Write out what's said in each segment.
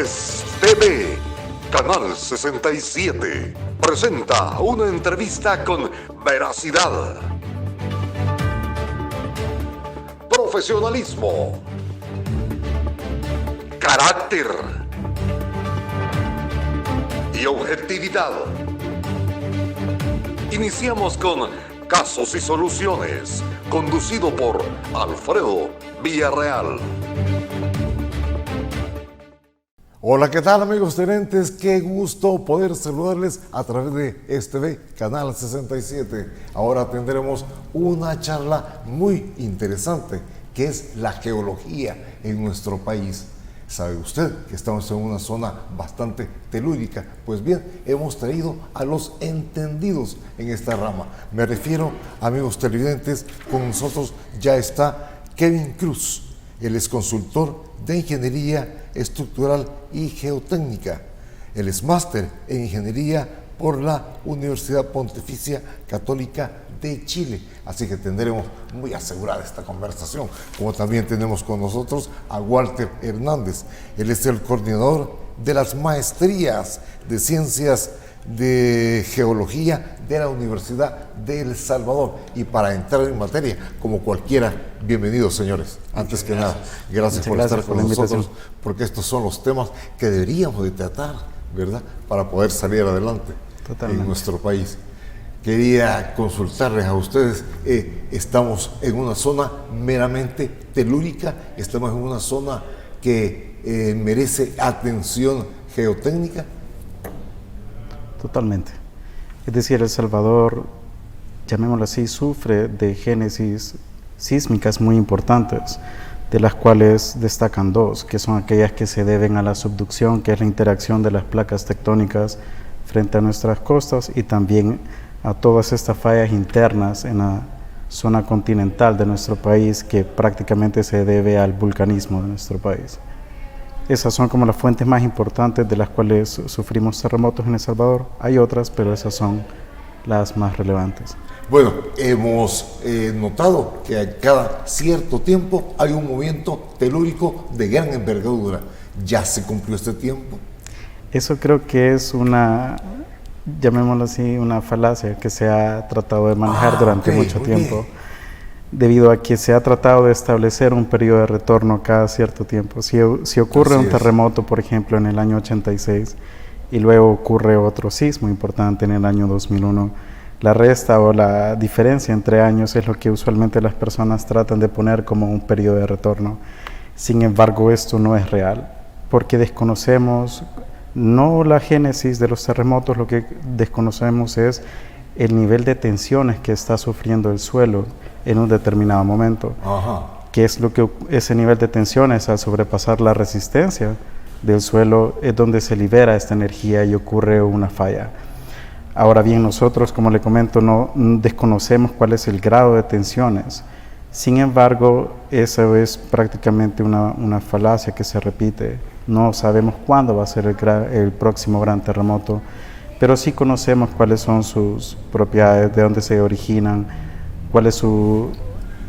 Es TV. Canal 67 presenta una entrevista con veracidad, profesionalismo, carácter y objetividad. Iniciamos con Casos y Soluciones, conducido por Alfredo Villarreal. Hola, ¿qué tal, amigos tenentes? Qué gusto poder saludarles a través de STV Canal 67. Ahora tendremos una charla muy interesante, que es la geología en nuestro país. ¿Sabe usted que estamos en una zona bastante telúrica? Pues bien, hemos traído a los entendidos en esta rama. Me refiero, amigos televidentes, con nosotros ya está Kevin Cruz. Él es consultor de Ingeniería Estructural y Geotécnica. Él es máster en Ingeniería por la Universidad Pontificia Católica de Chile. Así que tendremos muy asegurada esta conversación. Como también tenemos con nosotros a Walter Hernández. Él es el coordinador de las maestrías de Ciencias de Geología de la Universidad de El Salvador. Y para entrar en materia, como cualquiera, bienvenidos, señores. Antes que nada, gracias por estar con nosotros, porque estos son los temas que deberíamos de tratar, ¿verdad?, para poder salir adelante en nuestro país. Quería consultarles a ustedes, estamos en una zona meramente telúrica, estamos en una zona que merece atención geotécnica. Totalmente. Es decir, El Salvador, llamémoslo así, sufre de génesis sísmicas muy importantes, de las cuales destacan dos, que son aquellas que se deben a la subducción, que es la interacción de las placas tectónicas frente a nuestras costas, y también a todas estas fallas internas en la zona continental de nuestro país, que prácticamente se debe al vulcanismo de nuestro país. Esas son como las fuentes más importantes de las cuales sufrimos terremotos en El Salvador. Hay otras, pero esas son las más relevantes. Bueno, hemos notado que a cada cierto tiempo hay un movimiento telúrico de gran envergadura. ¿Ya se cumplió este tiempo? Eso creo que es una, llamémoslo así, una falacia que se ha tratado de manejar durante mucho tiempo, debido a que se ha tratado de establecer un periodo de retorno cada cierto tiempo. Si ocurre un terremoto, por ejemplo, en el año 86, y luego ocurre otro sismo importante en el año 2001, la resta o la diferencia entre años es lo que usualmente las personas tratan de poner como un periodo de retorno. Sin embargo, esto no es real, porque desconocemos no la génesis de los terremotos, lo que desconocemos es el nivel de tensiones que está sufriendo el suelo en un determinado momento. ¿Qué es lo que ese nivel de tensiones? Al sobrepasar la resistencia del suelo es donde se libera esta energía y ocurre una falla. Ahora bien, nosotros, como le comento, no desconocemos cuál es el grado de tensiones. Sin embargo, eso es prácticamente una falacia que se repite. No sabemos cuándo va a ser el próximo gran terremoto, pero sí conocemos cuáles son sus propiedades, de dónde se originan, cuál es su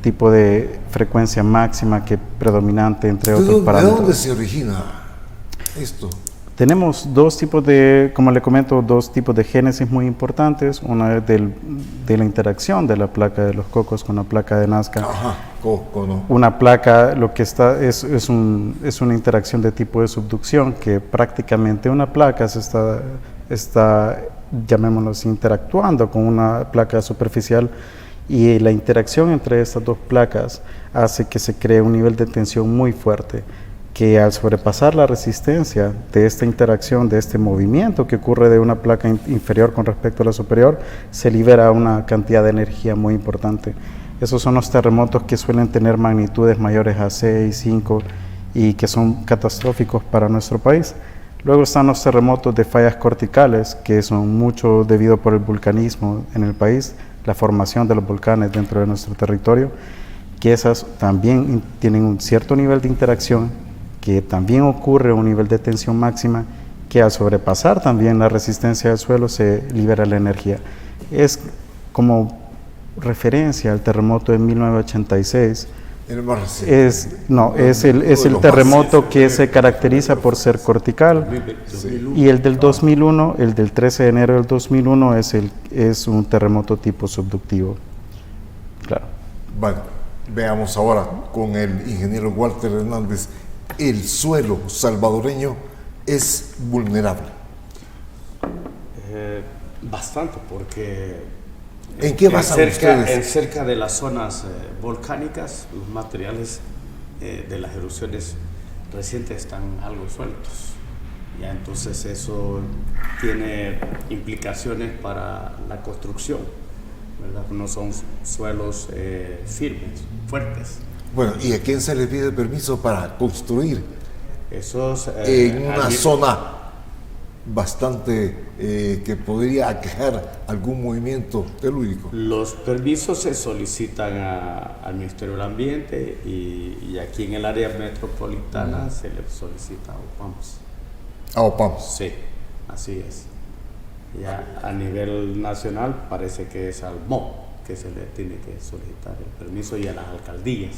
tipo de frecuencia máxima que predominante, entre otros parámetros. ¿De dónde se origina esto? Tenemos dos tipos de, como le comento, dos tipos de génesis muy importantes. Una es de la interacción de la placa de los Cocos con la placa de Nazca. Una placa, lo que está es una interacción de tipo de subducción, que prácticamente una placa se está, llamémoslo así, interactuando con una placa superficial, y la interacción entre estas dos placas hace que se cree un nivel de tensión muy fuerte, que al sobrepasar la resistencia de esta interacción, de este movimiento que ocurre de una placa inferior con respecto a la superior, se libera una cantidad de energía muy importante. Esos son los terremotos que suelen tener magnitudes mayores a 6, 5 y que son catastróficos para nuestro país. Luego están los terremotos de fallas corticales, que son mucho debido por el vulcanismo en el país, la formación de los volcanes dentro de nuestro territorio, que esas también tienen un cierto nivel de interacción, que también ocurre a un nivel de tensión máxima, que al sobrepasar también la resistencia del suelo se libera la energía. Es como referencia al terremoto de 1986, El más reciente. Es el terremoto que se caracteriza por ser cortical. Y el del 2001, el del 13 de enero del 2001, es un terremoto tipo subductivo. Claro. Bueno, veamos ahora con el ingeniero Walter Hernández. ¿El suelo salvadoreño es vulnerable? Bastante, porque ¿En qué basan ustedes? cerca de las zonas volcánicas, los materiales de las erupciones recientes están algo sueltos. Ya, entonces eso tiene implicaciones para la construcción, ¿verdad? No son suelos firmes, fuertes. Bueno, ¿y a quién se le pide permiso para construir Esos, en una zona bastante que podría aquejar algún movimiento telúrico? Los permisos se solicitan al Ministerio del Ambiente y aquí en el área metropolitana se le solicita a OPAMS. A OPAMS. Sí, así es. Ya a nivel nacional parece que es al MO que se le tiene que solicitar el permiso y a las alcaldías.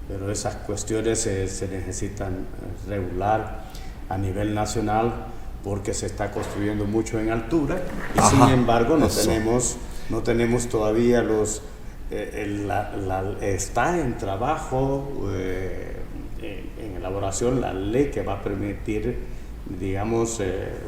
Pero esas cuestiones se necesitan regular a nivel nacional porque se está construyendo mucho en altura y sin embargo no tenemos todavía está en trabajo, en elaboración la ley que va a permitir, digamos,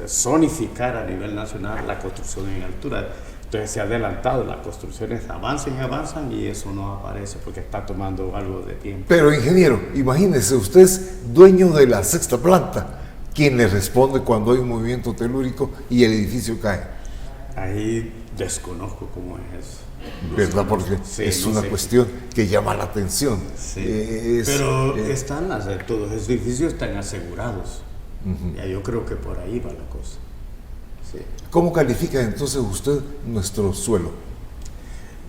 zonificar a nivel nacional la construcción en altura. Entonces se ha adelantado, las construcciones avanzan y eso no aparece porque está tomando algo de tiempo. Pero ingeniero, imagínese, usted es dueño de la 6ª planta. ¿Quién le responde cuando hay un movimiento telúrico y el edificio cae? Ahí desconozco cómo es eso. ¿Verdad? Porque sí, es no una sé. cuestión que llama la atención. Sí. Pero todos los edificios están asegurados. Ya, yo creo que por ahí va la cosa. Sí. ¿Cómo califica entonces usted nuestro suelo?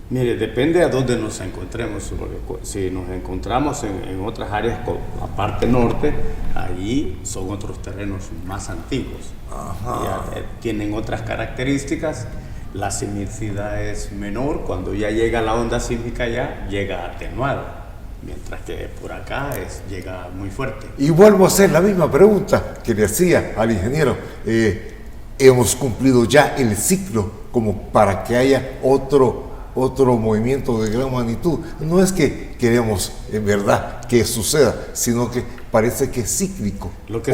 Mire, depende a dónde nos encontremos. Porque si nos encontramos en otras áreas, la parte norte, ahí son otros terrenos más antiguos. Ya, tienen otras características. La sismicidad es menor. Cuando ya llega la onda sísmica, ya llega atenuada. Mientras que por acá llega muy fuerte. Y vuelvo a hacer la misma pregunta que le hacía al ingeniero. Hemos cumplido ya el ciclo como para que haya otro movimiento de gran magnitud. No es que queremos en verdad que suceda, sino que parece que es cíclico. Lo que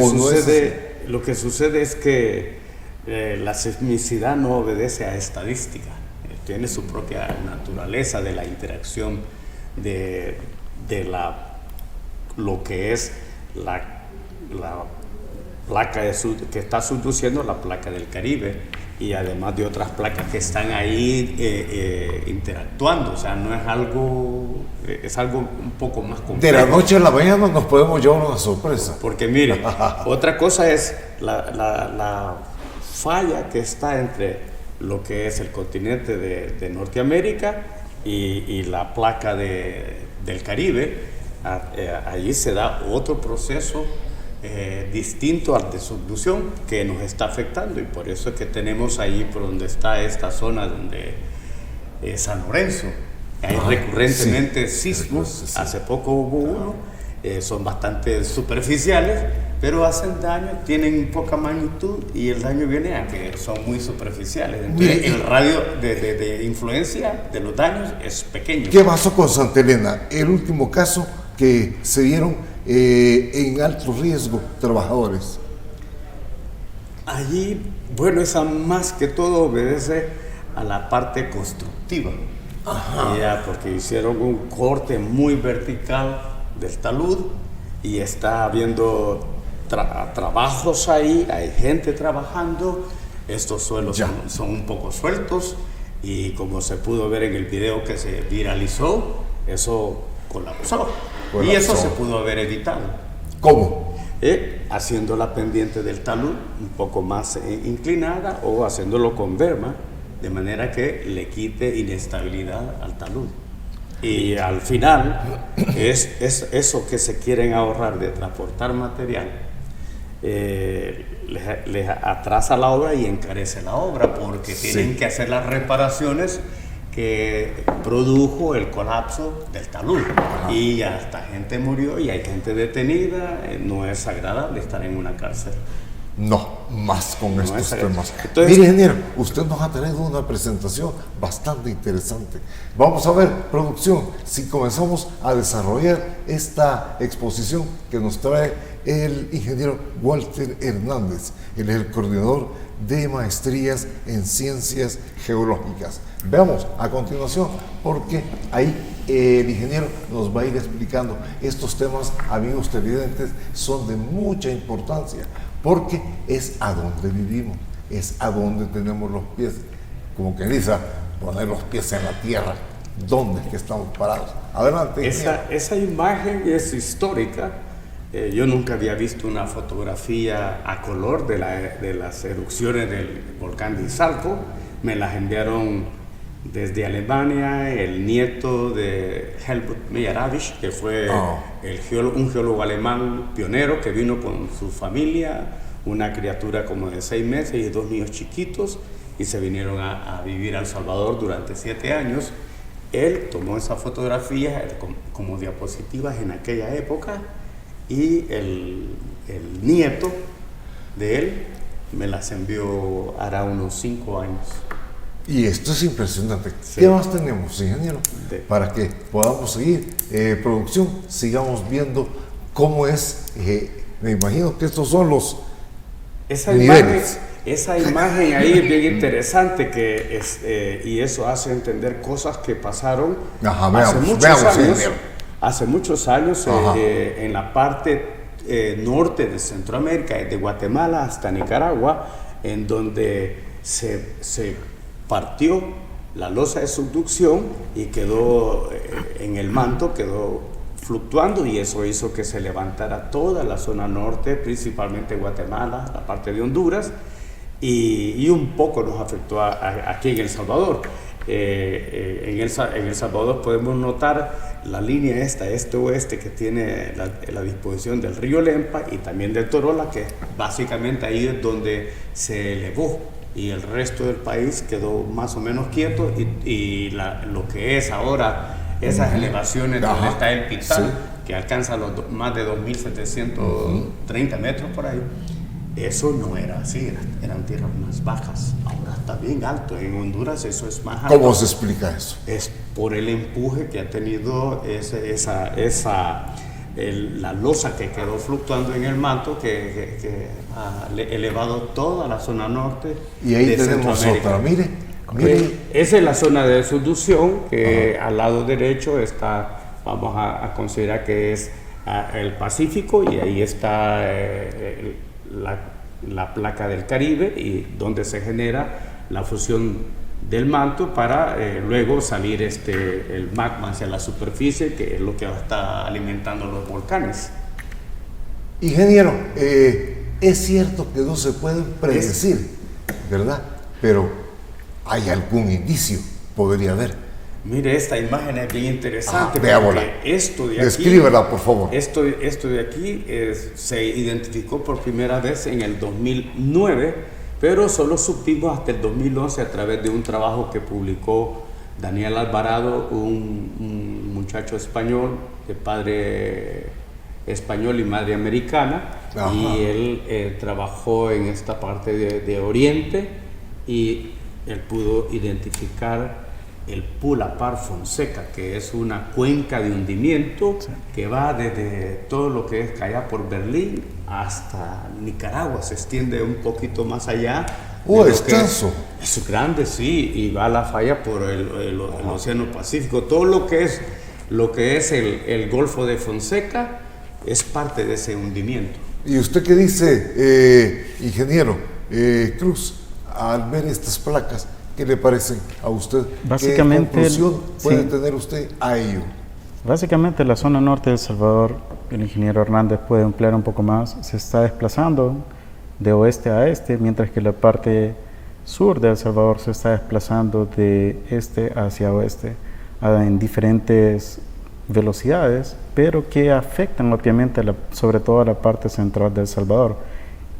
sucede es que la sismicidad no obedece a estadística, tiene su propia naturaleza de la interacción de lo que es la placa que está subduciendo, la placa del Caribe, y además de otras placas que están ahí interactuando. O sea, no es algo, es algo un poco más complejo. De la noche a la mañana nos podemos llevar una sorpresa. Porque mire, otra cosa es la falla que está entre lo que es el continente de Norteamérica y la placa del Caribe. Allí se da otro proceso distinto al de subducción que nos está afectando, y por eso es que tenemos ahí por donde está esta zona donde San Lorenzo hay recurrentemente sismos. Sí. Hace poco hubo uno, son bastante superficiales, pero hacen daño, tienen poca magnitud y el daño viene a que son muy superficiales. Entonces el radio de influencia de los daños es pequeño. ¿Qué pasó con Santa Elena? El último caso que se dieron en alto riesgo trabajadores. Allí, bueno, esa más que todo obedece a la parte constructiva. Ya, porque hicieron un corte muy vertical del talud y está habiendo trabajos ahí, hay gente trabajando, estos suelos son un poco sueltos y como se pudo ver en el video que se viralizó, eso colapsó. Y eso se pudo haber evitado. ¿Cómo? Haciendo la pendiente del talud un poco más inclinada o haciéndolo con berma, de manera que le quite inestabilidad al talud. Y al final, es eso que se quieren ahorrar de transportar material, les atrasa la obra y encarece la obra, porque tienen que hacer las reparaciones que produjo el colapso del talud. Y hasta gente murió y hay gente detenida. No es agradable estar en una cárcel. No, más con No estos es temas. Entonces, Mire, ingeniero, usted nos ha traído una presentación bastante interesante. Vamos a ver, producción, si comenzamos a desarrollar esta exposición que nos trae el ingeniero Walter Hernández. Él es el coordinador de maestrías en ciencias geológicas. Veamos a continuación, porque ahí el ingeniero nos va a ir explicando estos temas, amigos televidentes, son de mucha importancia, porque es a donde vivimos, es a donde tenemos los pies, como que dice, poner los pies en la tierra, ¿dónde es que estamos parados? Adelante. Esa imagen es histórica. Yo nunca había visto una fotografía a color de las erupciones del volcán de Izalco. Me las enviaron desde Alemania, el nieto de Helmut Meyerabich, que fue un geólogo alemán pionero que vino con su familia, una criatura como de 6 meses y 2 niños chiquitos, y se vinieron a vivir a El Salvador durante 7 años. Él tomó esas fotografías como diapositivas en aquella época, y el nieto de él me las envió hará unos 5 años. Y esto es impresionante. Sí. ¿Qué más tenemos, ingeniero? Para que podamos seguir, producción, sigamos viendo cómo es, me imagino que estos son los niveles. Esa imagen ahí es bien interesante, y eso hace entender cosas que pasaron hace muchos años en la parte norte de Centroamérica, de Guatemala hasta Nicaragua, en donde se partió la losa de subducción y quedó en el manto, quedó fluctuando, y eso hizo que se levantara toda la zona norte, principalmente Guatemala, la parte de Honduras, y un poco nos afectó aquí en El Salvador. En El Salvador podemos notar la línea este-oeste que tiene la disposición del río Lempa y también del Torola, que básicamente ahí es donde se elevó, y el resto del país quedó más o menos quieto, y lo que es ahora esas elevaciones donde está el Pital, que alcanza más de 2.730 metros por ahí. Eso no era así, eran tierras más bajas. Ahora está bien alto. En Honduras eso es más alto. ¿Cómo se explica eso? Es por el empuje que ha tenido la losa que quedó fluctuando en el manto, que ha elevado toda la zona norte. Y ahí de tenemos otra, mire. Esa es la zona de subducción, que al lado derecho está, vamos a considerar que es el Pacífico, y ahí está la placa del Caribe, y donde se genera la fusión del manto para luego salir el magma hacia la superficie, que es lo que está alimentando los volcanes. Ingeniero, es cierto que no se pueden predecir, ¿verdad? Pero hay algún indicio, podría haber. Mire, esta imagen es bien interesante. Veámosla. Esto de aquí, descríbela, por favor. Esto de aquí se identificó por primera vez en el 2009, pero solo supimos hasta el 2011 a través de un trabajo que publicó Daniel Alvarado, un muchacho español, de padre español y madre americana. Ajá. Y él trabajó en esta parte de Oriente, y él pudo identificar el Pulapar Fonseca, que es una cuenca de hundimiento que va desde todo lo que es allá por Berlín hasta Nicaragua, se extiende un poquito más allá. Extenso. Es grande, sí, y va a la falla por el Océano Pacífico. Todo lo que es el Golfo de Fonseca es parte de ese hundimiento. ¿Y usted qué dice, ingeniero Cruz, al ver estas placas? ¿Qué le parecen a usted? Básicamente, ¿qué conclusión puede tener usted a ello? Básicamente la zona norte de El Salvador, el ingeniero Hernández puede ampliar un poco más, se está desplazando de oeste a este, mientras que la parte sur de El Salvador se está desplazando de este hacia oeste en diferentes velocidades, pero que afectan obviamente sobre todo a la parte central de El Salvador.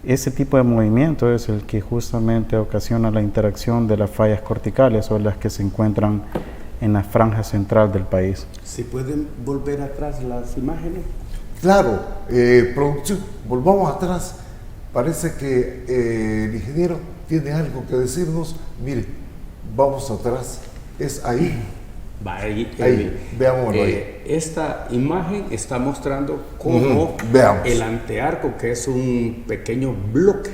Ese tipo de movimiento es el que justamente ocasiona la interacción de las fallas corticales o las que se encuentran en la franja central del país. ¿Se pueden volver atrás las imágenes? Claro, producción, volvamos atrás. Parece que el ingeniero tiene algo que decirnos. Mire, vamos atrás. Es ahí. Va, ahí, veámoslo ahí. Esta imagen está mostrando cómo Veamos. el antearco, que es un pequeño bloque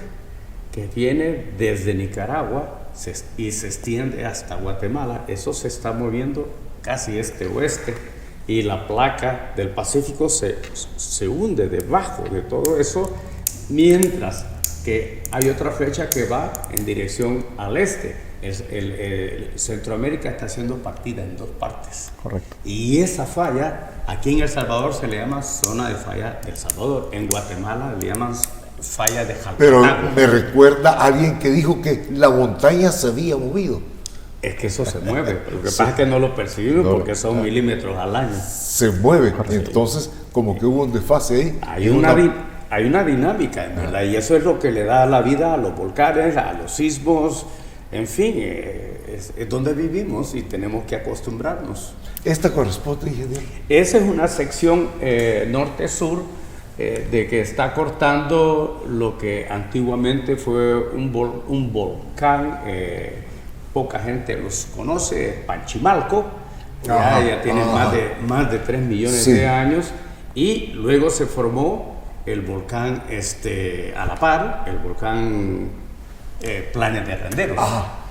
que viene desde Nicaragua y se extiende hasta Guatemala, eso se está moviendo casi este-oeste, y la placa del Pacífico se hunde debajo de todo eso, mientras que hay otra flecha que va en dirección al este. Centroamérica está siendo partida en dos partes. Correcto. Y esa falla, aquí en El Salvador se le llama zona de falla del Salvador. En Guatemala le llaman falla de Jalpanagua. Pero me recuerda a alguien que dijo que la montaña se había movido. Es que eso se mueve. Lo que pasa es que no lo percibimos porque son milímetros al año. Se mueve. Entonces, como que hubo un desfase ahí. Hay una dinámica, en verdad, y eso es lo que le da la vida a los volcanes, a los sismos. En fin, es donde vivimos y tenemos que acostumbrarnos. ¿Esta corresponde, ingeniero? Esa es una sección norte-sur de que está cortando lo que antiguamente fue un volcán. Poca gente los conoce, Panchimalco. Ya tiene más de 3 millones de años. Y luego se formó el volcán a la par, el volcán Planes de Rendero.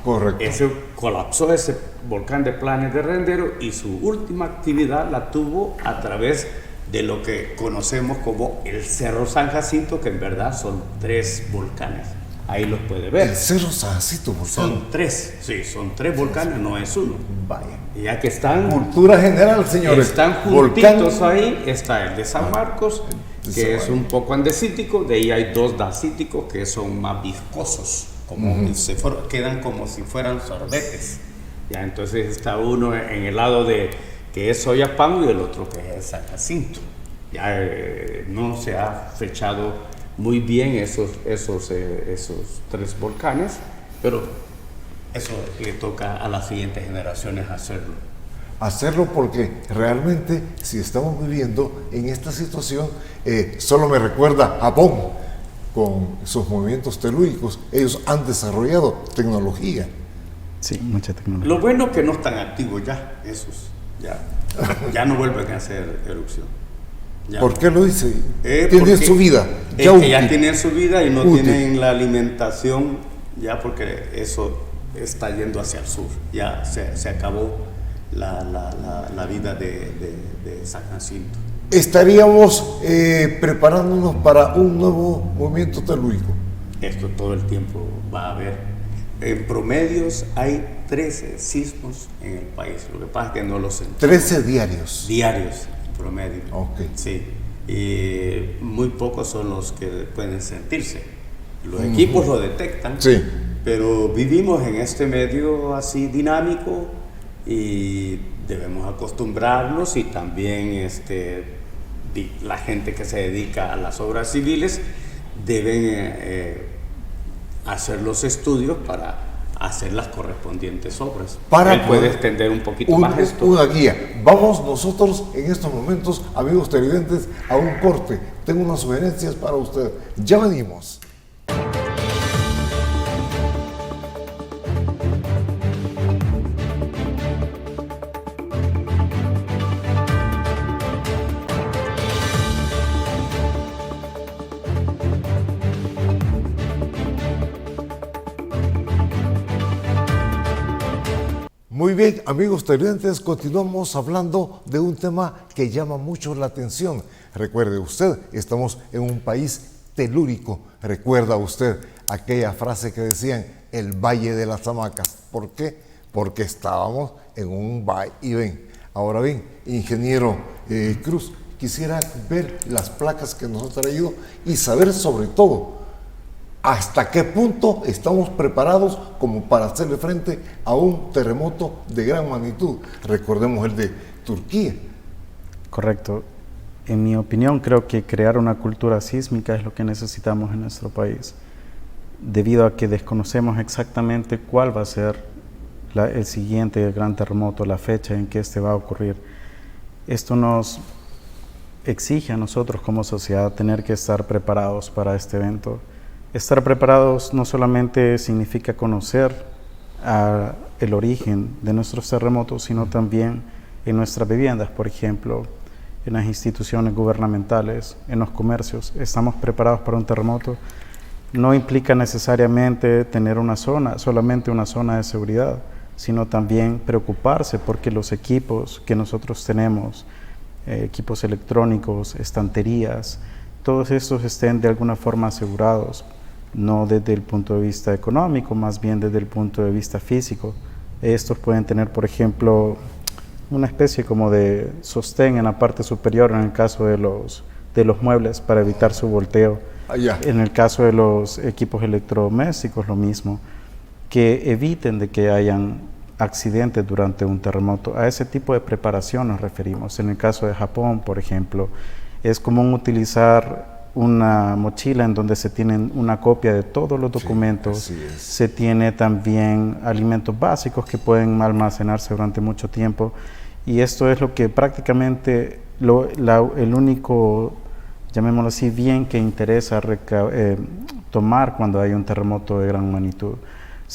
Correcto. Colapsó ese volcán de Planes de Rendero y su última actividad la tuvo a través de lo que conocemos como el Cerro San Jacinto, que en verdad son 3 volcanes. Ahí los puede ver. El Cerro San Jacinto, volcán. Son 3, sí, son 3 volcanes, no es uno. Vaya. Y ya que están... Cultura general, señores. Están juntitos ahí, está el de San Marcos, que es un poco andesítico, de ahí hay 2 dacíticos que son más viscosos, como quedan como si fueran sorbetes. Ya, entonces está uno en el lado de que es Soyapango y el otro que es San Jacinto. Ya no se ha fechado muy bien esos 3 volcanes, pero eso le toca a las siguientes generaciones hacerlo. Porque realmente si estamos viviendo en esta situación, solo me recuerda a Japón con sus movimientos telúricos. Ellos han desarrollado tecnología. Sí, mucha tecnología. Lo bueno es que no están activos ya, esos ya no vuelven a hacer erupción. Ya. ¿Por qué lo dice? Tienen su vida. Ya tienen su vida y no tienen la alimentación, ya porque eso está yendo hacia el sur. Ya se acabó la vida de San Jacinto. Estaríamos preparándonos para un nuevo movimiento telúrico. Esto todo el tiempo va a haber. En promedios hay 13 sismos en el país. Lo que pasa es que no los sentimos. 13 diarios. Diarios, en promedio. Ok. Sí. Y muy pocos son los que pueden sentirse. Los equipos lo detectan. Sí. Pero vivimos en este medio así dinámico y debemos acostumbrarnos, y también la gente que se dedica a las obras civiles deben hacer los estudios para hacer las correspondientes obras. Él puede extender un poquito más esto. Una guía. Vamos nosotros en estos momentos, amigos televidentes, a un corte. Tengo unas sugerencias para usted. Ya venimos. Muy bien, amigos televidentes, continuamos hablando de un tema que llama mucho la atención. Recuerde usted, estamos en un país telúrico. ¿Recuerda usted aquella frase que decían, el Valle de las Hamacas? ¿Por qué? Porque estábamos en un va y ven. Ahora bien, ingeniero Cruz, quisiera ver las placas que nos ha traído y saber sobre todo hasta qué punto estamos preparados como para hacerle frente a un terremoto de gran magnitud. Recordemos el de Turquía. Correcto. En mi opinión, creo que crear una cultura sísmica es lo que necesitamos en nuestro país, debido a que desconocemos exactamente cuál va a ser el siguiente gran terremoto, la fecha en que este va a ocurrir. Esto nos exige a nosotros como sociedad tener que estar preparados para este evento. Estar preparados no solamente significa conocer el origen de nuestros terremotos, sino también en nuestras viviendas, por ejemplo, en las instituciones gubernamentales, en los comercios. Estamos preparados para un terremoto. No implica necesariamente tener solamente una zona de seguridad, sino también preocuparse porque los equipos que nosotros tenemos, equipos electrónicos, estanterías, todos estos estén de alguna forma asegurados, no desde el punto de vista económico, más bien desde el punto de vista físico. Estos pueden tener, por ejemplo, una especie como de sostén en la parte superior en el caso de los muebles para evitar su volteo. En el caso de los equipos electrodomésticos, lo mismo, que eviten de que hayan accidentes durante un terremoto. A ese tipo de preparación nos referimos. En el caso de Japón, por ejemplo, es común utilizar una mochila en donde se tienen una copia de todos los documentos. Sí, se tiene también alimentos básicos que pueden almacenarse durante mucho tiempo, y esto es lo que prácticamente el único, llamémoslo así, bien que interesa tomar cuando hay un terremoto de gran magnitud,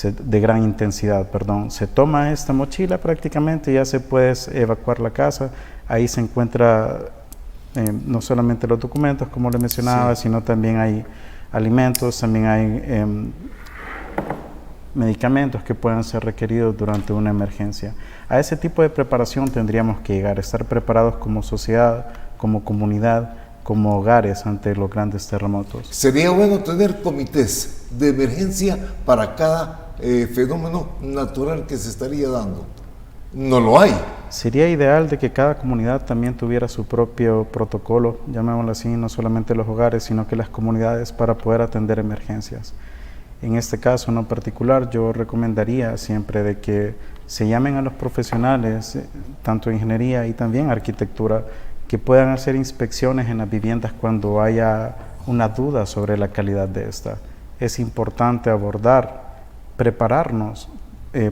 de gran intensidad, perdón. Se toma esta mochila prácticamente, ya se puede evacuar la casa. Ahí se encuentra no solamente los documentos, como le mencionaba, sino también hay alimentos, también hay medicamentos que puedan ser requeridos durante una emergencia. A ese tipo de preparación tendríamos que llegar, estar preparados como sociedad, como comunidad, como hogares ante los grandes terremotos. Sería bueno tener comités de emergencia para cada fenómeno natural que se estaría dando. No lo hay. Sería ideal de que cada comunidad también tuviera su propio protocolo, llamémoslo así, no solamente los hogares, sino que las comunidades, para poder atender emergencias. En este caso en particular, yo recomendaría siempre de que se llamen a los profesionales, tanto ingeniería y también arquitectura, que puedan hacer inspecciones en las viviendas cuando haya una duda sobre la calidad de esta. Es importante prepararnos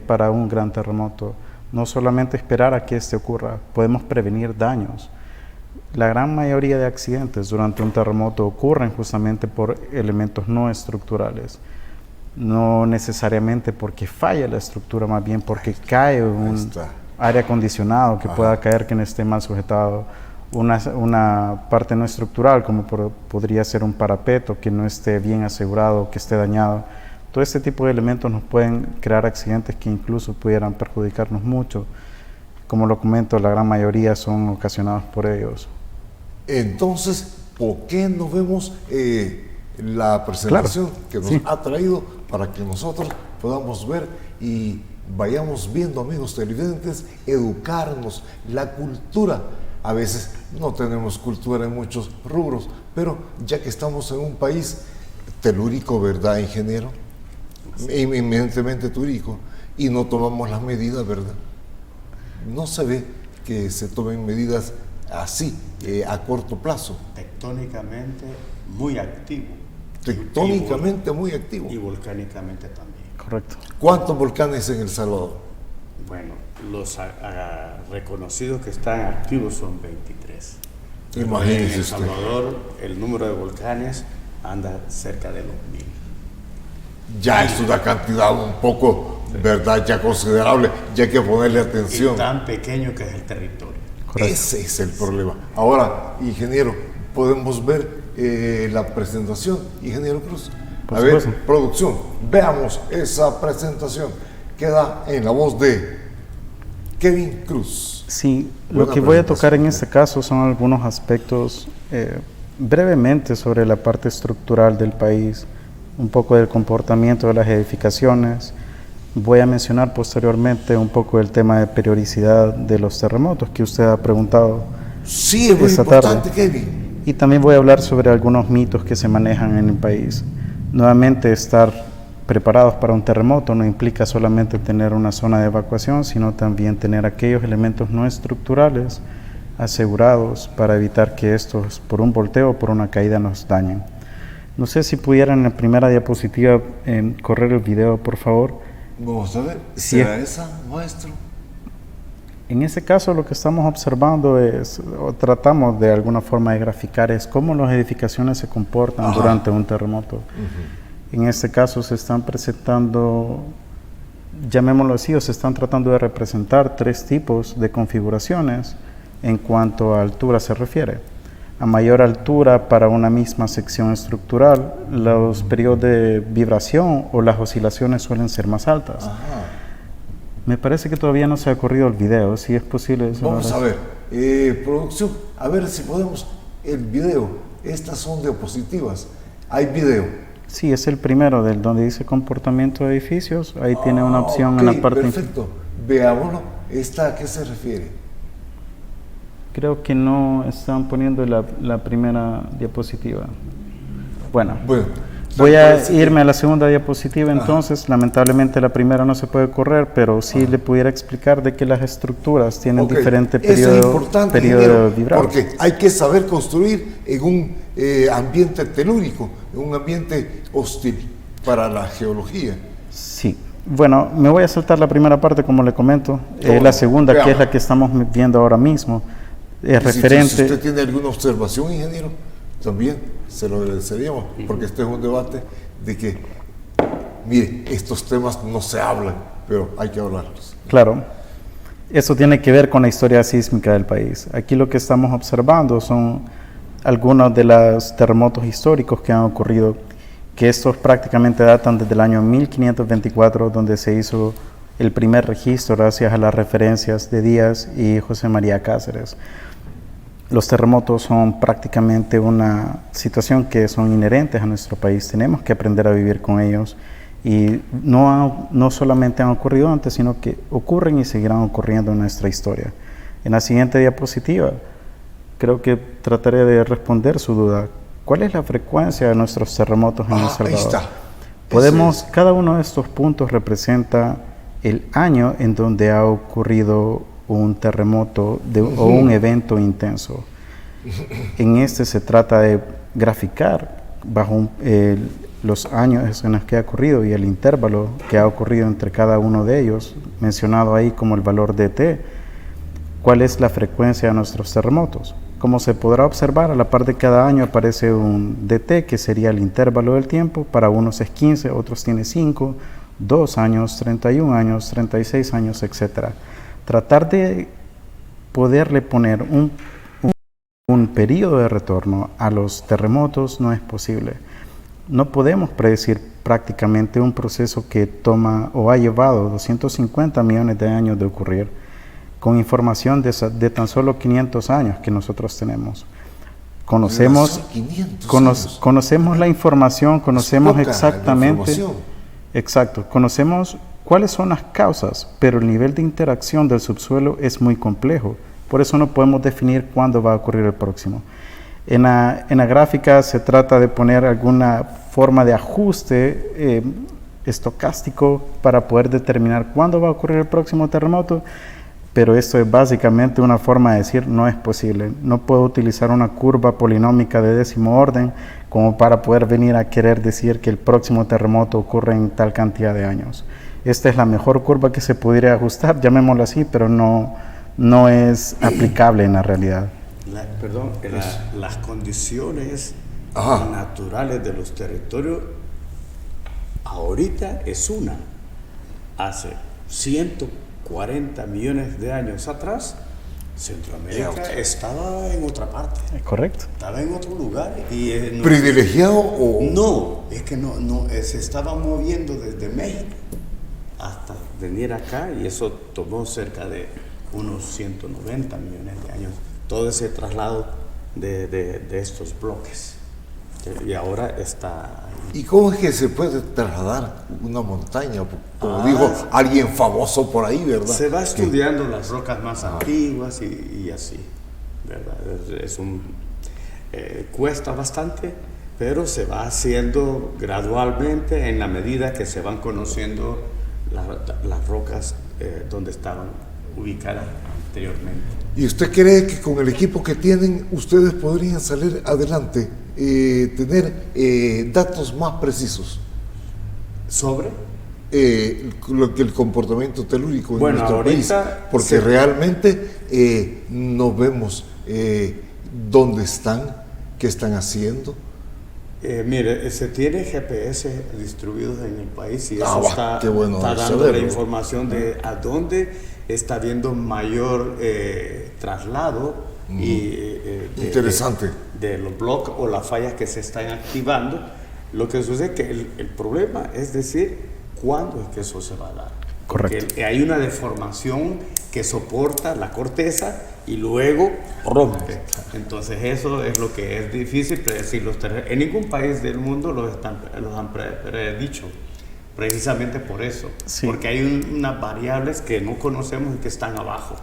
para un gran terremoto. No solamente esperar a que este ocurra, podemos prevenir daños. La gran mayoría de accidentes durante un terremoto ocurren justamente por elementos no estructurales. No necesariamente porque falla la estructura, más bien porque cae un aire acondicionado que pueda caer, que no esté mal sujetado. Una parte no estructural, como podría ser un parapeto que no esté bien asegurado, que esté dañado. Todo este tipo de elementos nos pueden crear accidentes que incluso pudieran perjudicarnos mucho. Como lo comento, la gran mayoría son ocasionados por ellos. Entonces, ¿por qué no vemos la presentación que nos ha traído para que nosotros podamos ver y vayamos viendo, amigos televidentes, educarnos, la cultura? A veces no tenemos cultura en muchos rubros, pero ya que estamos en un país telúrico, ¿verdad, ingeniero? Inminentemente telúrico, y no tomamos las medidas, ¿verdad? No se ve que se tomen medidas así, a corto plazo. Tectónicamente muy activo. Tectónicamente muy activo. Y volcánicamente también. Correcto. ¿Cuántos volcanes en El Salvador? Bueno, los reconocidos que están activos son 23. Imagínese en El usted. Salvador el número de volcanes anda cerca de los 1000. Ya es una cantidad un poco, ¿verdad?, ya considerable, ya hay que ponerle atención. Y tan pequeño que es el territorio. Correcto. Ese es el problema. Ahora, ingeniero, podemos ver la presentación, ingeniero Cruz. Por A ver, supuesto. producción, veamos esa presentación. Queda en la voz de Kevin Cruz. Sí, Buena lo que voy a tocar en presentación. este caso son algunos aspectos brevemente sobre la parte estructural del país, un poco del comportamiento de las edificaciones. Voy a mencionar posteriormente un poco el tema de periodicidad de los terremotos que usted ha preguntado. Sí, es muy esta importante, tarde. Kevin. Y también voy a hablar sobre algunos mitos que se manejan en el país. Nuevamente, estar preparados para un terremoto no implica solamente tener una zona de evacuación, sino también tener aquellos elementos no estructurales asegurados para evitar que estos, por un volteo o por una caída, nos dañen. No sé si pudieran en la primera diapositiva correr el video, por favor. Vamos a ver, Sí. ¿será esa, maestro? En ese caso lo que estamos observando es, o tratamos de alguna forma de graficar, es cómo las edificaciones se comportan Ajá. durante un terremoto. En este caso se están presentando, llamémoslo así, o se están tratando de representar 3 tipos de configuraciones en cuanto a altura se refiere. A mayor altura para una misma sección estructural, los periodos de vibración o las oscilaciones suelen ser más altas. Ajá. Me parece que todavía no se ha corrido el video, si es posible. Vamos a ver, producción, a ver si podemos, el video, estas son diapositivas, hay video. Sí, es el primero del donde dice comportamiento de edificios, ahí tiene una opción ok, en la parte perfecto, veámoslo, ¿esta a qué se refiere? Creo que no están poniendo la primera diapositiva. Bueno, Bueno, voy a parece que- irme a la segunda diapositiva entonces. Lamentablemente la primera no se puede correr, pero sí le pudiera explicar de que las estructuras tienen Ok, diferente eso es periodo, importante, periodo ingeniero, vibrado. porque hay que saber construir en un ambiente telúrico, en un ambiente hostil para la geología. Sí. Bueno, me voy a saltar la primera parte, como le comento. ¿Cómo? La segunda, que es Veamos. la que estamos viendo ahora mismo, es Si referente... usted tiene alguna observación, ingeniero, también se lo agradeceríamos, porque este es un debate de que, mire, estos temas no se hablan, pero hay que hablarlos. Claro, eso tiene que ver con la historia sísmica del país. Aquí lo que estamos observando son algunos de los terremotos históricos que han ocurrido, que estos prácticamente datan desde el año 1524, donde se hizo el primer registro gracias a las referencias de Díaz y José María Cáceres. Los terremotos son prácticamente una situación que son inherentes a nuestro país. Tenemos que aprender a vivir con ellos y no solamente han ocurrido antes, sino que ocurren y seguirán ocurriendo en nuestra historia. En la siguiente diapositiva, creo que trataré de responder su duda. ¿Cuál es la frecuencia de nuestros terremotos en El Salvador? Ahí está. Podemos, cada uno de estos puntos representa el año en donde ha ocurrido un terremoto o un evento intenso. En este se trata de graficar bajo los años en los que ha ocurrido y el intervalo que ha ocurrido entre cada uno de ellos, mencionado ahí como el valor de T, cuál es la frecuencia de nuestros terremotos. Como se podrá observar, a la par de cada año aparece un DT, que sería el intervalo del tiempo. Para unos es 15, otros tiene 5, 2 años, 31 años, 36 años, etc. Tratar de poderle poner un periodo de retorno a los terremotos no es posible. No podemos predecir prácticamente un proceso que toma o ha llevado 250 millones de años de ocurrir, con información de tan solo 500 años que nosotros tenemos. Conocemos, 500 años. conocemos la información, conocemos poca la exactamente, información. exacto, conocemos cuáles son las causas, pero el nivel de interacción del subsuelo es muy complejo. Por eso no podemos definir cuándo va a ocurrir el próximo. En la gráfica se trata de poner alguna forma de ajuste estocástico para poder determinar cuándo va a ocurrir el próximo terremoto, pero esto es básicamente una forma de decir no es posible. No puedo utilizar una curva polinómica de décimo orden como para poder venir a querer decir que el próximo terremoto ocurre en tal cantidad de años. Esta es la mejor curva que se pudiera ajustar, llamémoslo así, pero no es aplicable en la realidad. Las condiciones Ajá. naturales de los territorios ahorita es una. Hace 140 millones de años atrás, Centroamérica estaba en otra parte, ¿Correcto? estaba en otro lugar y ¿Privilegiado o...? no, es que no, se estaba moviendo desde México hasta venir acá y eso tomó cerca de unos 190 millones de años, todo ese traslado de estos bloques. Y ahora está ahí. ¿Y cómo es que se puede trasladar una montaña? Como dijo alguien famoso por ahí, ¿verdad? Se va Que- estudiando las rocas más antiguas y así, ¿verdad? Cuesta bastante, pero se va haciendo gradualmente en la medida que se van conociendo las rocas donde estaban ubicadas anteriormente. ¿Y usted cree que con el equipo que tienen ustedes podrían salir adelante, tener datos más precisos ¿Sobre? el comportamiento telúrico en Bueno, nuestro país? Porque sí, realmente no vemos dónde están, qué están haciendo. Mire, se tiene GPS distribuidos en el país y eso qué bueno está dando saberlo. la información de a dónde está habiendo mayor traslado Interesante. de los bloques o las fallas que se están activando. Lo que sucede es que el problema es decir cuándo es que eso se va a dar. Correcto. Porque hay una deformación que soporta la corteza y luego rompe. Entonces eso es lo que es difícil predecir. En ningún país del mundo los han predicho, precisamente por eso. Sí. Porque hay unas variables que no conocemos y que están abajo.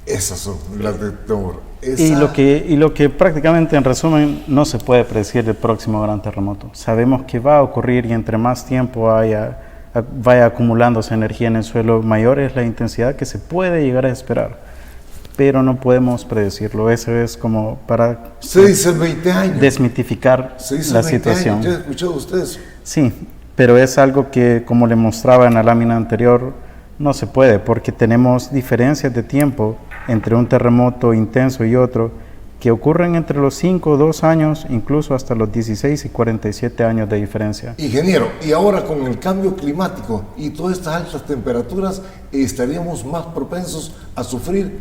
Esas son las de temor. Y lo que prácticamente en resumen no se puede predecir del próximo gran terremoto. Sabemos que va a ocurrir y entre más tiempo vaya acumulándose energía en el suelo, mayor es la intensidad que se puede llegar a esperar. Pero no podemos predecirlo. Eso es como para Se dicen 20 años. desmitificar Se dicen la 20 situación. años. ¿Ya han escuchado ustedes? Sí, pero es algo que, como le mostraba en la lámina anterior, no se puede porque tenemos diferencias de tiempo entre un terremoto intenso y otro que ocurren entre los 5 o 2 años, incluso hasta los 16 y 47 años de diferencia. Ingeniero, y ahora con el cambio climático y todas estas altas temperaturas, estaríamos más propensos a sufrir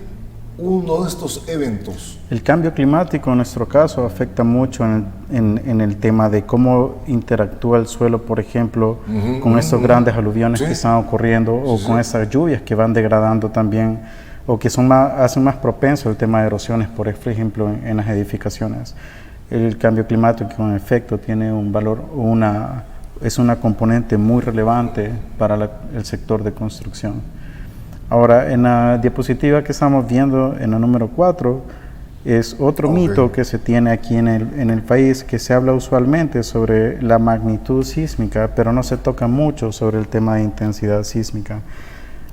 uno de estos eventos. El cambio climático en nuestro caso afecta mucho en el tema de cómo interactúa el suelo, por ejemplo, con estos grandes aluviones que están ocurriendo o con esas lluvias que van degradando también o que hacen más propenso el tema de erosiones, por ejemplo, en las edificaciones. El cambio climático en efecto tiene un valor, es una componente muy relevante para el sector de construcción. Ahora, en la diapositiva que estamos viendo, en la número 4, es otro mito que se tiene aquí en el país, que se habla usualmente sobre la magnitud sísmica, pero no se toca mucho sobre el tema de intensidad sísmica.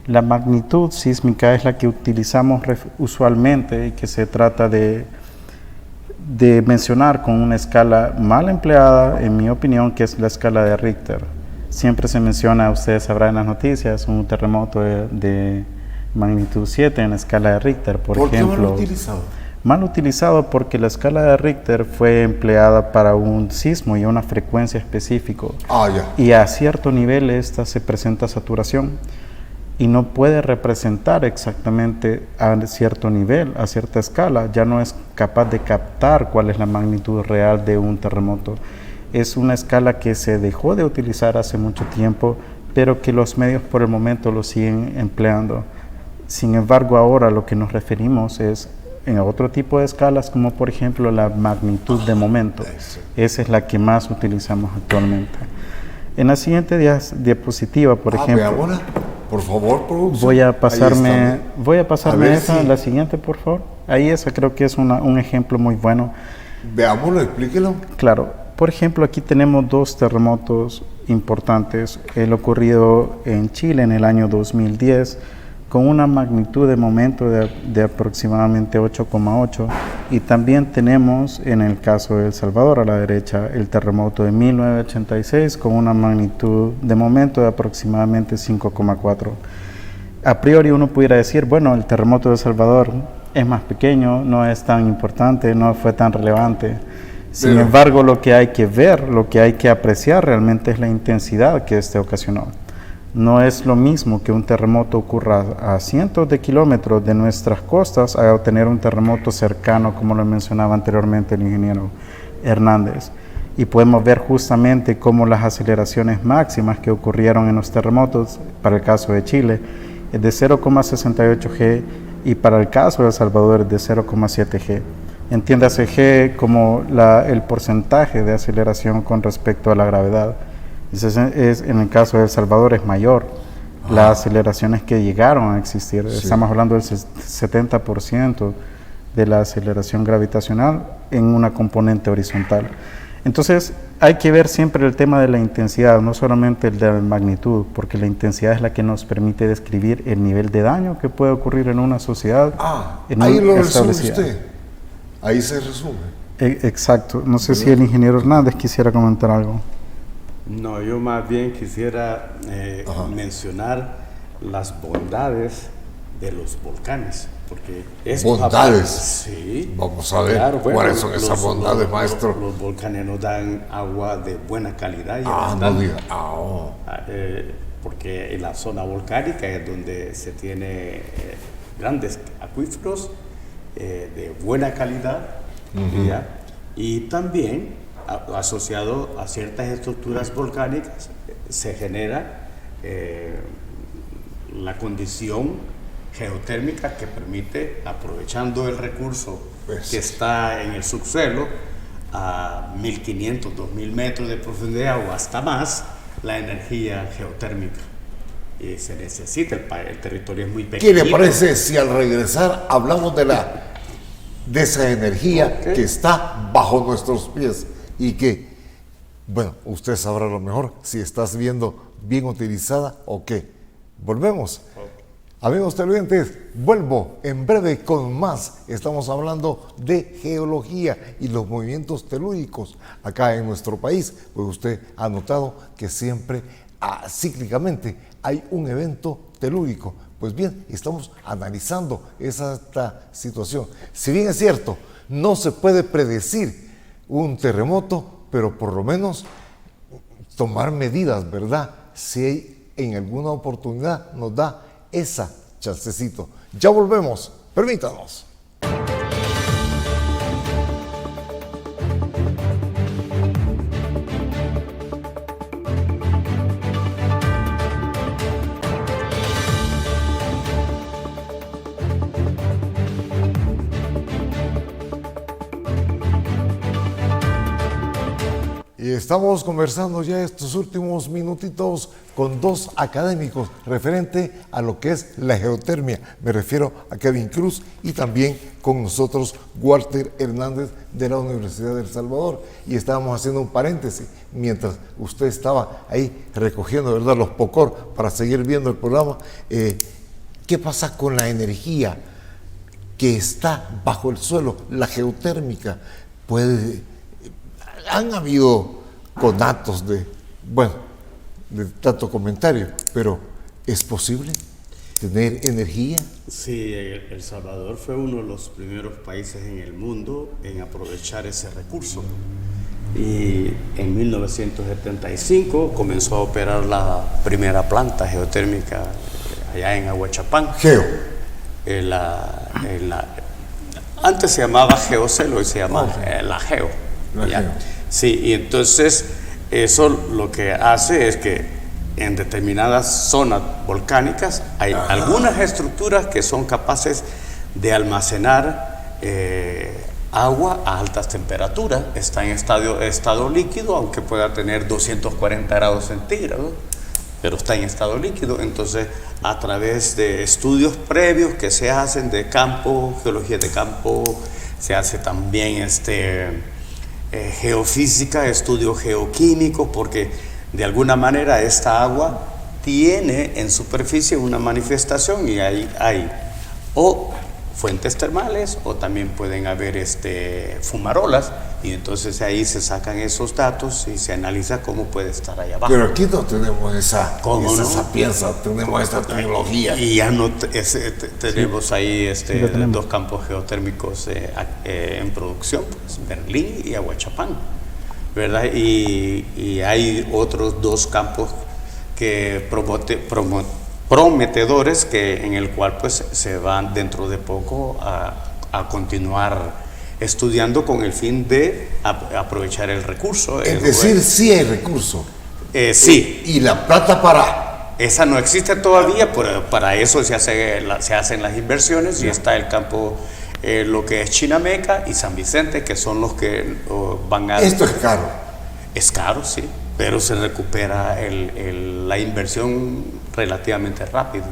La magnitud sísmica es la que utilizamos usualmente y que se trata de mencionar con una escala mal empleada, en mi opinión, que es la escala de Richter. Siempre se menciona, ustedes sabrán en las noticias, un terremoto de magnitud 7 en la escala de Richter, por ejemplo. ¿Por qué mal utilizado? Mal utilizado porque la escala de Richter fue empleada para un sismo y una frecuencia específica. Y a cierto nivel esta se presenta saturación y no puede representar exactamente a cierto nivel, a cierta escala. Ya no es capaz de captar cuál es la magnitud real de un terremoto. Es una escala que se dejó de utilizar hace mucho tiempo, pero que los medios por el momento lo siguen empleando. Sin embargo, ahora lo que nos referimos es en otro tipo de escalas, como por ejemplo la magnitud de momento. Esa es la que más utilizamos actualmente. En la siguiente diapositiva, por ejemplo, veámosla, por favor, producción. voy a pasarme esa, si... la siguiente, por favor. Ahí esa creo que es un ejemplo muy bueno. Veámoslo, explíquelo. Claro. Por ejemplo, aquí tenemos 2 terremotos importantes. El ocurrido en Chile en el año 2010 con una magnitud de momento de aproximadamente 8,8 y también tenemos en el caso de El Salvador a la derecha el terremoto de 1986 con una magnitud de momento de aproximadamente 5,4. A priori uno pudiera decir, bueno, el terremoto de El Salvador es más pequeño, no es tan importante, no fue tan relevante. Sin embargo, lo que hay que ver, lo que hay que apreciar realmente es la intensidad que este ocasionó. No es lo mismo que un terremoto ocurra a cientos de kilómetros de nuestras costas a tener un terremoto cercano, como lo mencionaba anteriormente el ingeniero Hernández. Y podemos ver justamente cómo las aceleraciones máximas que ocurrieron en los terremotos, para el caso de Chile, es de 0,68 G y para el caso de El Salvador es de 0,7 G. Entiéndase G como el porcentaje de aceleración con respecto a la gravedad. En el caso de El Salvador es mayor. Las aceleraciones que llegaron a existir, estamos hablando del 70% de la aceleración gravitacional en una componente horizontal. Entonces hay que ver siempre el tema de la intensidad, no solamente el de la magnitud, porque la intensidad es la que nos permite describir el nivel de daño que puede ocurrir en una sociedad. Ahí lo resume usted. Ahí se resume. Exacto. No sé si el ingeniero Hernández quisiera comentar algo. No, yo más bien quisiera mencionar las bondades de los volcanes, porque ¿bondades? Sí. Vamos a ver, claro, ¿cuáles son esas bondades, maestro? Los volcanes nos dan agua de buena calidad y no diga. porque en la zona volcánica es donde se tiene grandes acuíferos de buena calidad, ¿ya? Y también asociado a ciertas estructuras volcánicas se genera la condición geotérmica que permite, aprovechando el recurso que está en el subsuelo a 1500, 2000 metros de profundidad o hasta más, la energía geotérmica. Y se necesita, el territorio es muy pequeño. ¿Qué le parece si al regresar hablamos de esa energía que está bajo nuestros pies y que, bueno, usted sabrá lo mejor si estás viendo bien utilizada o qué? Volvemos. Amigos televidentes, vuelvo en breve con más. Estamos hablando de geología y los movimientos telúricos acá en nuestro país, pues usted ha notado que siempre cíclicamente hay un evento telúrico. Pues bien, estamos analizando esta situación. Si bien es cierto, no se puede predecir un terremoto, pero por lo menos tomar medidas, ¿verdad? Si en alguna oportunidad nos da esa chancecito. Ya volvemos, permítanos. Y estamos conversando ya estos últimos minutitos con dos académicos referente a lo que es la geotermia. Me refiero a Kevin Cruz y también con nosotros Walter Hernández de la Universidad de El Salvador. Y estábamos haciendo un paréntesis mientras usted estaba ahí recogiendo, ¿verdad?, los POCOR para seguir viendo el programa. ¿Qué pasa con la energía que está bajo el suelo, la geotérmica? Han habido conatos de tanto comentario, pero ¿es posible tener energía? Sí, El Salvador fue uno de los primeros países en el mundo en aprovechar ese recurso. Y en 1975 comenzó a operar la primera planta geotérmica allá en Ahuachapán. Antes se llamaba Geocel, hoy se llama la Geo. Sí, y entonces eso lo que hace es que en determinadas zonas volcánicas hay algunas estructuras que son capaces de almacenar agua a altas temperaturas. Está en estado líquido, aunque pueda tener 240 grados centígrados, pero está en estado líquido. Entonces, a través de estudios previos que se hacen de campo, geología de campo, se hace también geofísica, estudios geoquímicos, porque de alguna manera esta agua tiene en superficie una manifestación y ahí hay o fuentes termales o también pueden haber fumarolas, y entonces ahí se sacan esos datos y se analiza cómo puede estar allá abajo. Pero aquí no tenemos esa sapienza, tenemos esta tecnología. Y ya no tenemos ahí dos campos geotérmicos en producción, pues, Berlín y Ahuachapán, ¿verdad? Y hay otros dos campos que prometedores en el cual pues se van dentro de poco a continuar estudiando con el fin de aprovechar el recurso. Es decir, sí hay recurso. Sí. ¿Y la plata para? Esa no existe todavía, pero para eso se hacen las inversiones. Y está el campo, lo que es Chinameca y San Vicente, que son los que van a... Esto es caro. Es caro, sí, pero se recupera la inversión relativamente rápido.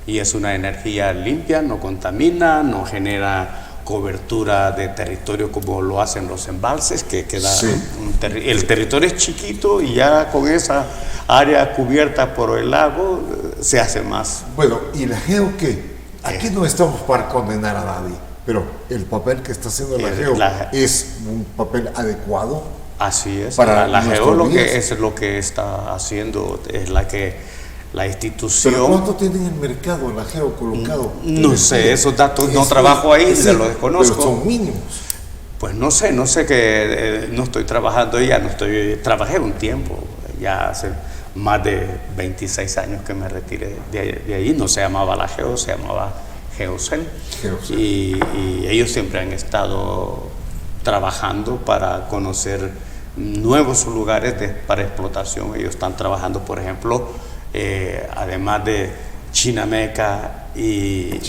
Y es una energía limpia, no contamina, no genera cobertura de territorio como lo hacen los embalses, que queda Sí. el territorio es chiquito y ya con esa área cubierta por el lago se hace más. Bueno, ¿y la GEO qué? Aquí no estamos para condenar a nadie, pero el papel que está haciendo la GEO es un papel adecuado. Así es. Para la GEO nuestros días. es lo que está haciendo, es la institución. ¿Pero cuánto tiene en el mercado la GEO colocado? No sé, esos datos no trabajo ahí, se los desconozco. Pero son mínimos. Pues no sé que no estoy trabajando ya, trabajé un tiempo, ya hace más de 26 años que me retiré de ahí, no se llamaba la GEO, se llamaba GeoCen. Y ellos siempre han estado trabajando para conocer nuevos lugares para explotación. Ellos están trabajando, por ejemplo, además de Chinameca y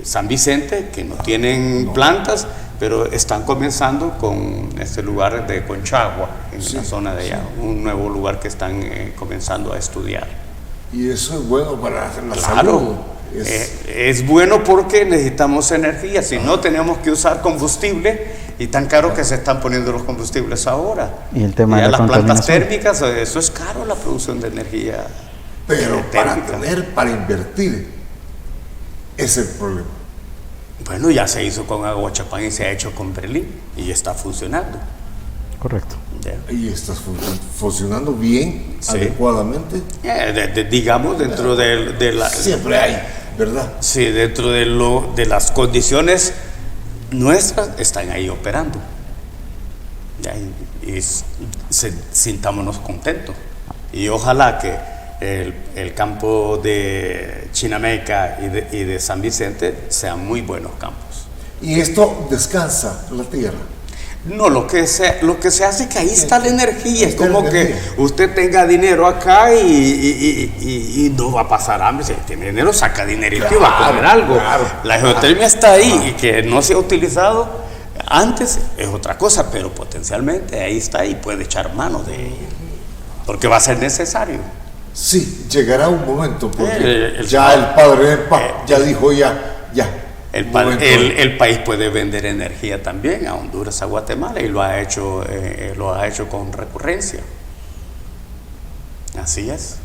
San Vicente, que no tienen plantas, pero están comenzando con este lugar de Conchagua, en la zona de allá, un nuevo lugar que están comenzando a estudiar. Y eso es bueno para la Claro, salud. es bueno porque necesitamos energía, si no tenemos que usar combustible, y tan caro que se están poniendo los combustibles ahora. Y el tema de la las plantas contaminación. térmicas, eso es caro, la producción de energía. Pero térmica. para invertir, es el problema. Bueno, ya se hizo con Aguachapán y se ha hecho con Berlín y está funcionando. Correcto. Ya. Y está funcionando bien, Sí. adecuadamente. Digamos, dentro de la... Siempre hay, ¿verdad? Sí, dentro de las condiciones nuestras, están ahí operando. Ya, y sintámonos contentos. Y ojalá que el campo de Chinameca y de San Vicente sean muy buenos campos. Y esto descansa la tierra. No, lo que se hace es que ahí está la energía. Es Está la como que energía. usted tenga dinero acá y no va a pasar hambre. Si tiene dinero, saca dinerito y va a comer algo. Claro, La geotermia está ahí y que no se ha utilizado antes es otra cosa, pero potencialmente ahí está y puede echar mano de ella. Porque va a ser necesario. Sí, llegará un momento, porque el padre Epa ya dijo ya. El Momento. país puede vender energía también a Honduras, a Guatemala, y lo ha hecho con recurrencia. Así es.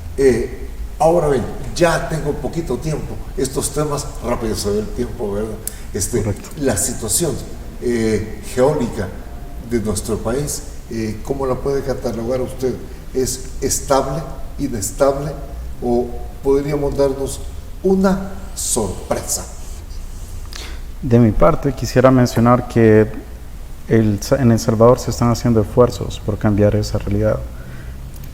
Ahora bien, ya tengo poquito tiempo. Estos temas, rápido se ve el tiempo, ¿verdad? Correcto. La situación geólica de nuestro país, ¿cómo la puede catalogar usted? ¿Es estable, inestable o podríamos darnos una sorpresa? De mi parte, quisiera mencionar que en El Salvador se están haciendo esfuerzos por cambiar esa realidad.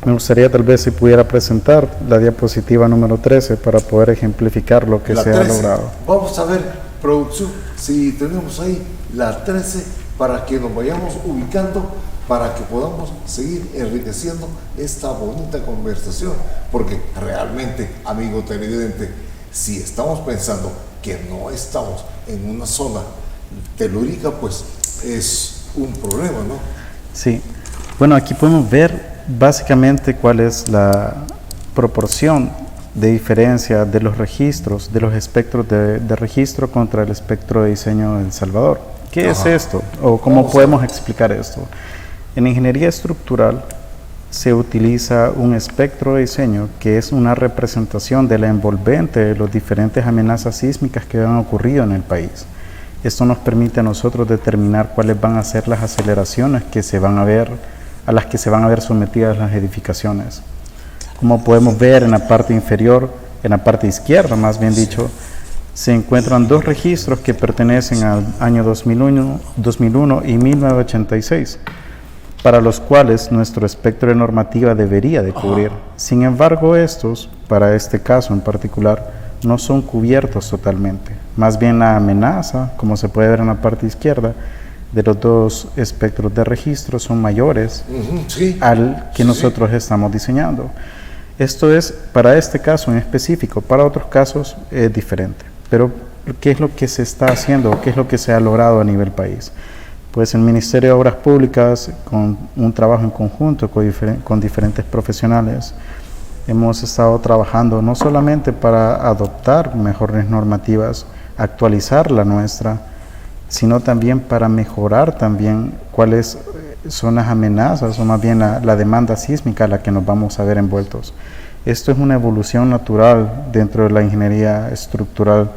Me gustaría tal vez si pudiera presentar la diapositiva número 13 para poder ejemplificar lo que La se 13. ha logrado. Vamos a ver, producción, si tenemos ahí la 13 para que nos vayamos ubicando, para que podamos seguir enriqueciendo esta bonita conversación. Porque realmente, amigo televidente, si estamos pensando que no estamos en una zona telúrica, pues es un problema, ¿no? Sí. Bueno, aquí podemos ver básicamente cuál es la proporción de diferencia de los registros, de los espectros de registro contra el espectro de diseño de El Salvador. ¿Qué es esto? ¿O cómo podemos explicar esto? En ingeniería estructural se utiliza un espectro de diseño que es una representación de la envolvente de las diferentes amenazas sísmicas que han ocurrido en el país. Esto nos permite a nosotros determinar cuáles van a ser las aceleraciones a las que se van a ver sometidas las edificaciones. Como podemos ver en la parte inferior, en la parte izquierda más bien dicho, se encuentran dos registros que pertenecen al año 2001 y 1986, para los cuales nuestro espectro de normativa debería de cubrir. Sin embargo, estos, para este caso en particular, no son cubiertos totalmente. Más bien la amenaza, como se puede ver en la parte izquierda, de los dos espectros de registro son mayores Sí. al que nosotros estamos diseñando. Esto es para este caso en específico, para otros casos es diferente. Pero, ¿qué es lo que se está haciendo? ¿Qué es lo que se ha logrado a nivel país? Pues el Ministerio de Obras Públicas, con un trabajo en conjunto con diferentes profesionales, hemos estado trabajando no solamente para adoptar mejores normativas, actualizar la nuestra sino también para mejorar también cuáles son las amenazas o más bien la demanda sísmica a la que nos vamos a ver envueltos. Esto es una evolución natural dentro de la ingeniería estructural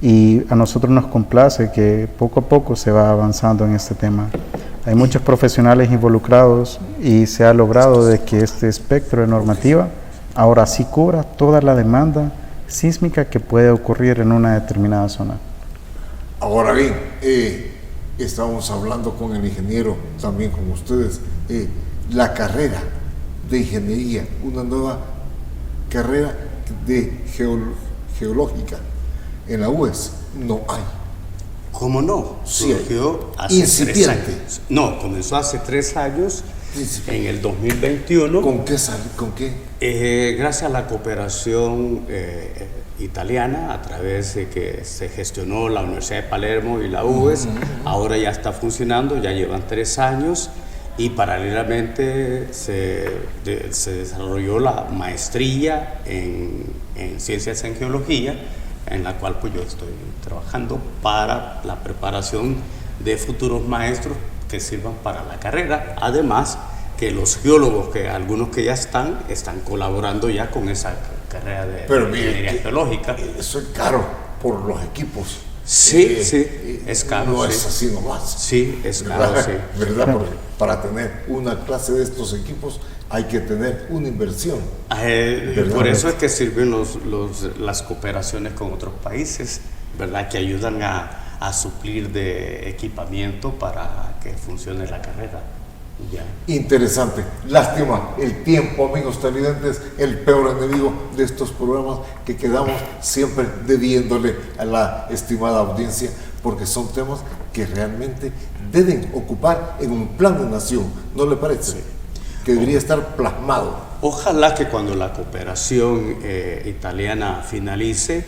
y a nosotros nos complace que poco a poco se va avanzando en este tema. Hay muchos profesionales involucrados y se ha logrado de que este espectro de normativa ahora sí cubra toda la demanda sísmica que puede ocurrir en una determinada zona. Ahora bien, estamos hablando con el ingeniero, también con ustedes, la carrera de ingeniería, una nueva carrera de geológica en la UES, no hay. ¿Cómo no? Sí, surgió hace incipiente. 3 años. No, comenzó hace 3 años, en el 2021. ¿Con qué sale? ¿Con qué? Gracias a la cooperación italiana, a través de que se gestionó la Universidad de Palermo y la UES, ahora ya está funcionando, ya llevan 3 años y paralelamente se desarrolló la maestría en Ciencias en Geología, en la cual pues yo estoy trabajando para la preparación de futuros maestros que sirvan para la carrera, además que los geólogos, que algunos que ya están colaborando ya con esa carrera de ingeniería geológica. Eso es caro por los equipos. Sí, es caro. No sí. es así nomás. Sí, es caro, ¿Verdad? sí. ¿Verdad? Porque para tener una clase de estos equipos hay que tener una inversión. Por eso es que sirven las cooperaciones con otros países, ¿verdad? Que ayudan a suplir de equipamiento para que funcione la carrera. Ya. Interesante. Lástima, el tiempo, amigos televidentes, el peor enemigo de estos programas que quedamos siempre debiéndole a la estimada audiencia, porque son temas que realmente deben ocupar en un plan de nación, ¿no le parece? Sí. Que debería estar plasmado. Ojalá que cuando la cooperación italiana finalice,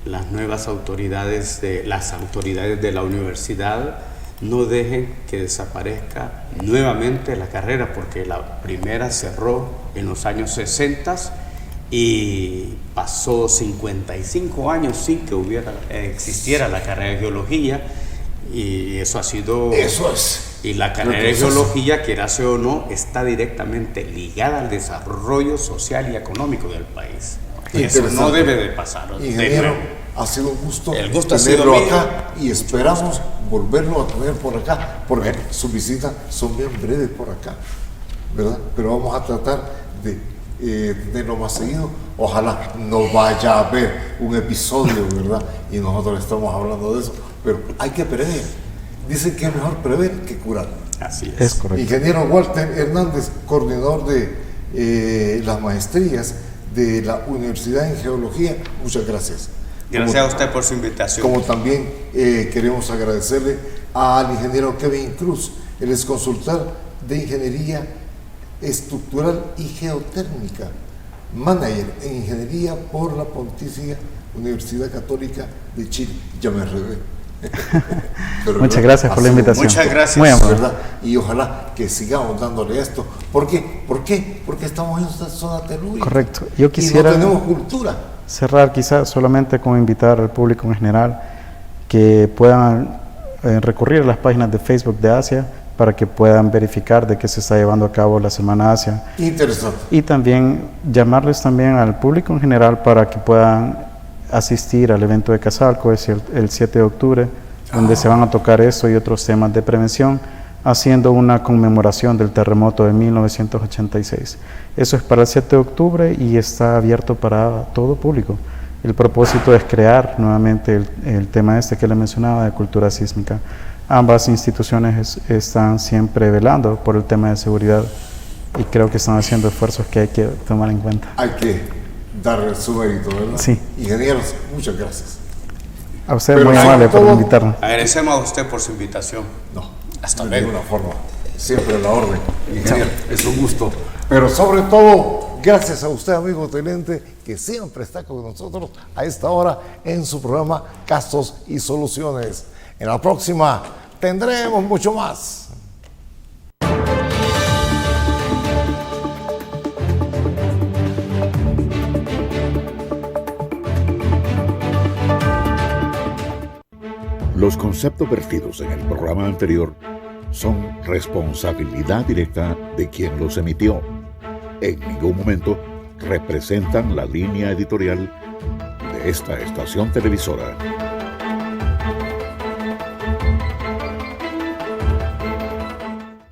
las autoridades de la universidad no dejen que desaparezca nuevamente la carrera, porque la primera cerró en los años 60 y pasó 55 años sin que existiera la carrera de geología, y eso ha sido... Eso es. Y la carrera de geología, quieras o no, está directamente ligada al desarrollo social y económico del país. Eso no debe de pasar. Ingeniero, ha sido un gusto tenerlo acá y esperamos volverlo a tener por acá, porque sus visitas son bien breves por acá, ¿verdad? Pero vamos a tratar de tenerlo más seguido. Ojalá no vaya a haber un episodio, ¿verdad? Y nosotros estamos hablando de eso, pero hay que prever. Dicen que es mejor prever que curar. Así es. Es correcto. Ingeniero Walter Hernández, coordinador de las maestrías de la Universidad en Geología, muchas gracias. Gracias a usted por su invitación. Como también queremos agradecerle al ingeniero Kevin Cruz, él es consultor de Ingeniería Estructural y Geotérmica, manager en Ingeniería por la Pontificia Universidad Católica de Chile. Ya me enredé. Muchas gracias por la invitación. Muchas gracias. Muy amable. ¿Verdad? Y ojalá que sigamos dándole esto. ¿Por qué? ¿Por qué? Porque estamos en esta zona telúrica. Correcto. Yo quisiera y no tenemos cultura. cerrar quizás solamente con invitar al público en general que puedan recurrir a las páginas de Facebook de Asia para que puedan verificar de qué se está llevando a cabo la Semana Asia. Interesante. Y también llamarles también al público en general para que puedan asistir al evento de Casalco, es el 7 de octubre, donde se van a tocar eso y otros temas de prevención, haciendo una conmemoración del terremoto de 1986. Eso es para el 7 de octubre y está abierto para todo público. El propósito es crear nuevamente el tema este que le mencionaba de cultura sísmica. Ambas instituciones están siempre velando por el tema de seguridad y creo que están haciendo esfuerzos que hay que tomar en cuenta. Hay que darle su mérito, ¿verdad? Sí. Ingenieros, muchas gracias. A usted Pero muy sobre amable por todo- invitarnos. Agradecemos a usted por su invitación. No, Hasta de luego. ninguna forma. Siempre a la orden. Ingeniero, es un gusto. Pero sobre todo, gracias a usted, amigo tenente, que siempre está con nosotros a esta hora en su programa Casos y Soluciones. En la próxima tendremos mucho más. Los conceptos vertidos en el programa anterior son responsabilidad directa de quien los emitió. En ningún momento representan la línea editorial de esta estación televisora.